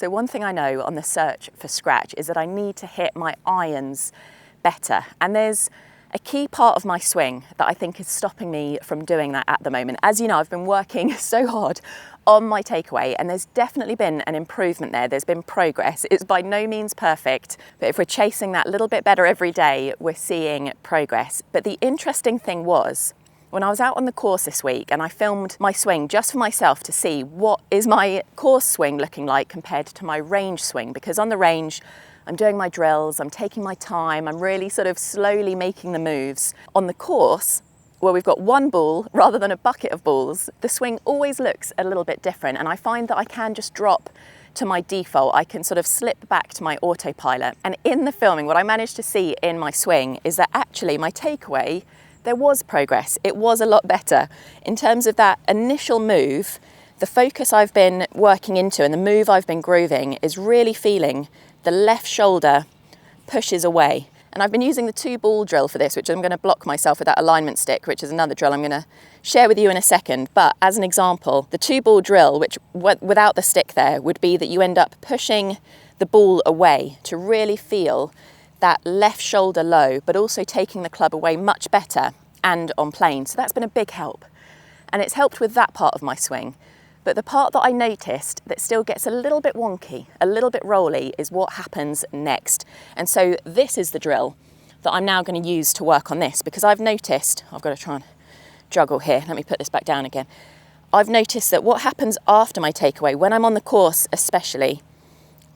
So one thing I know on the search for scratch is that I need to hit my irons better. And there's a key part of my swing that I think is stopping me from doing that at the moment. As you know, I've been working so hard on my takeaway, and there's definitely been an improvement there. There's been progress. It's by no means perfect, but if we're chasing that little bit better every day, we're seeing progress. But the interesting thing was, when I was out on the course this week and I filmed my swing just for myself to see what is my course swing looking like compared to my range swing, because on the range, I'm doing my drills, I'm taking my time, I'm really sort of slowly making the moves. On the course, where we've got one ball rather than a bucket of balls, the swing always looks a little bit different, and I find that I can just drop to my default. I can sort of slip back to my autopilot. And in the filming, what I managed to see in my swing is that actually my takeaway, there was progress. It was a lot better. In terms of that initial move, the focus I've been working into and the move I've been grooving is really feeling the left shoulder pushes away. And I've been using the 2-ball drill for this, which I'm going to block myself with that alignment stick, which is another drill I'm going to share with you in a second. But as an example, the 2-ball drill, which without the stick there, would be that you end up pushing the ball away to really feel that left shoulder low, but also taking the club away much better and on plane. So that's been a big help. And it's helped with that part of my swing. But the part that I noticed that still gets a little bit wonky, a little bit rolly, is what happens next. And so this is the drill that I'm now going to use to work on this, because I've noticed, I've got to try and juggle here, let me put this back down again. I've noticed that what happens after my takeaway, when I'm on the course especially,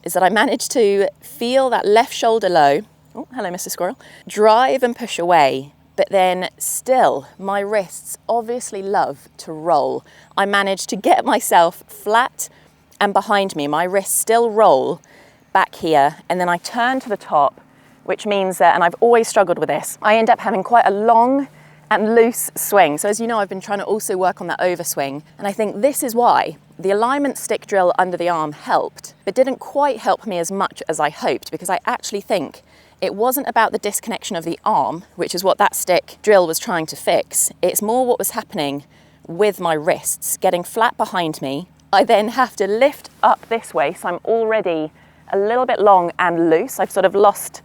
is that I manage to feel that left shoulder low, oh, hello Mr. Squirrel, drive and push away. But then still, my wrists obviously love to roll. I manage to get myself flat and behind me. My wrists still roll back here, and then I turn to the top, which means that, and I've always struggled with this, I end up having quite a long and loose swing. So as you know, I've been trying to also work on that overswing, and I think this is why the alignment stick drill under the arm helped, but didn't quite help me as much as I hoped, because I actually think it wasn't about the disconnection of the arm, which is what that stick drill was trying to fix. It's more what was happening with my wrists, getting flat behind me. I then have to lift up this way, so I'm already a little bit long and loose. I've sort of lost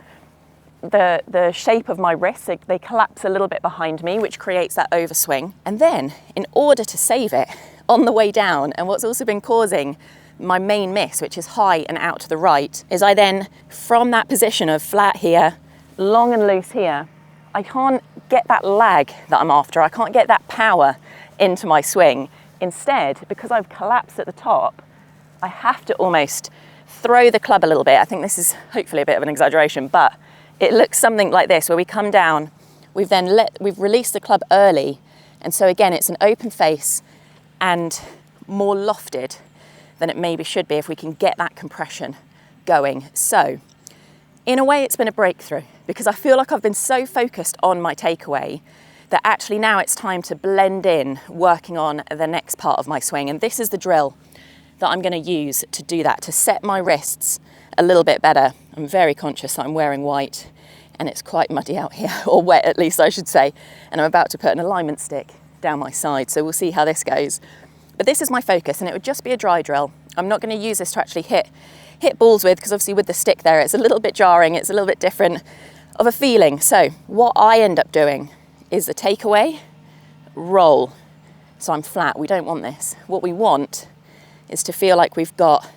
the shape of my wrists. They collapse a little bit behind me, which creates that overswing. And then, in order to save it on the way down, and what's also been causing my main miss, which is high and out to the right, is I then, from that position of flat here, long and loose here, I can't get that lag that I'm after. I can't get that power into my swing. Instead, because I've collapsed at the top, I have to almost throw the club a little bit. I think this is hopefully a bit of an exaggeration, but it looks something like this, where we come down, we've released the club early, and so again, it's an open face and more lofted than it maybe should be if we can get that compression going. So in a way, it's been a breakthrough, because I feel like I've been so focused on my takeaway that actually now it's time to blend in working on the next part of my swing. And this is the drill that I'm going to use to do that, to set my wrists a little bit better. I'm very conscious that I'm wearing white and it's quite muddy out here, or wet at least I should say, and I'm about to put an alignment stick down my side, so we'll see how this goes. But this is my focus, and it would just be a dry drill. I'm not going to use this to actually hit balls with, because obviously with the stick there, it's a little bit jarring, it's a little bit different of a feeling. So what I end up doing is the takeaway, roll. So I'm flat, we don't want this. What we want is to feel like we've got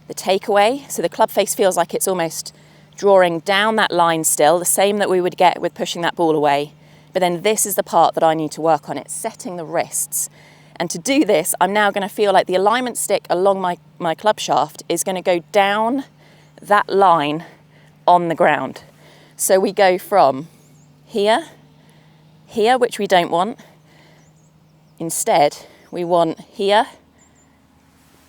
the takeaway, so the club face feels like it's almost drawing down that line still, the same that we would get with pushing that ball away. But then this is the part that I need to work on, it's setting the wrists. And to do this, I'm now going to feel like the alignment stick along my club shaft is going to go down that line on the ground. So we go from here, which we don't want. Instead, we want here,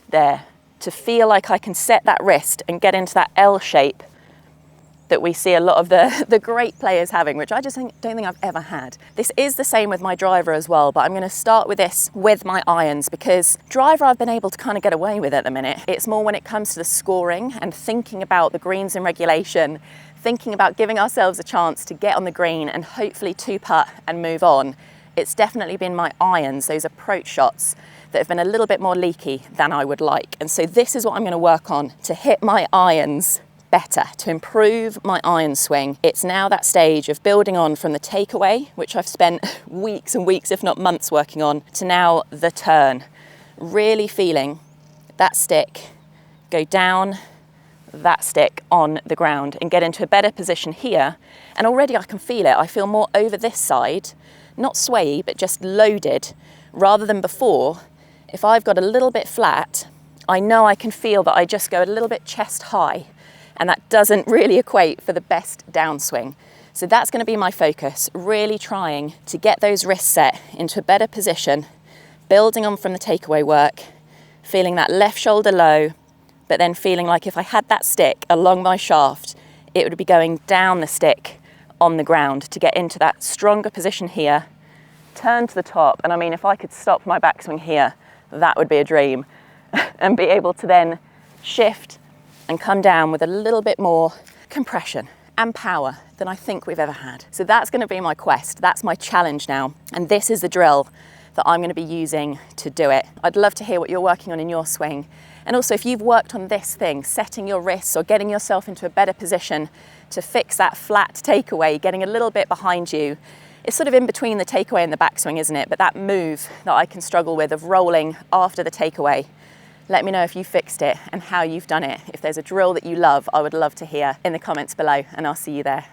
there, to feel like I can set that wrist and get into that L shape that we see a lot of the great players having, which I just don't think I've ever had. This is the same with my driver as well, but I'm going to start with this with my irons, because driver I've been able to kind of get away with at the minute. It's more when it comes to the scoring and thinking about the greens in regulation, thinking about giving ourselves a chance to get on the green and hopefully two putt and move on. It's definitely been my irons, those approach shots, that have been a little bit more leaky than I would like. And so this is what I'm going to work on to hit my irons better, to improve my iron swing. It's now that stage of building on from the takeaway, which I've spent weeks and weeks, if not months, working on, to now the turn. Really feeling that stick go down, that stick on the ground, and get into a better position here. And already I can feel it. I feel more over this side, not swayy, but just loaded, rather than before. If I've got a little bit flat, I know I can feel that I just go a little bit chest high, and that doesn't really equate for the best downswing. So that's going to be my focus, really trying to get those wrists set into a better position, building on from the takeaway work, feeling that left shoulder low, but then feeling like if I had that stick along my shaft, it would be going down the stick on the ground to get into that stronger position here, turn to the top. And I mean, if I could stop my backswing here, that would be a dream, and be able to then shift and come down with a little bit more compression and power than I think we've ever had. So that's going to be my quest. That's my challenge now. And this is the drill that I'm going to be using to do it. I'd love to hear what you're working on in your swing. And also if you've worked on this thing, setting your wrists or getting yourself into a better position to fix that flat takeaway, getting a little bit behind you. It's sort of in between the takeaway and the backswing, isn't it? But that move that I can struggle with of rolling after the takeaway. Let me know if you fixed it and how you've done it. If there's a drill that you love, I would love to hear in the comments below, and I'll see you there.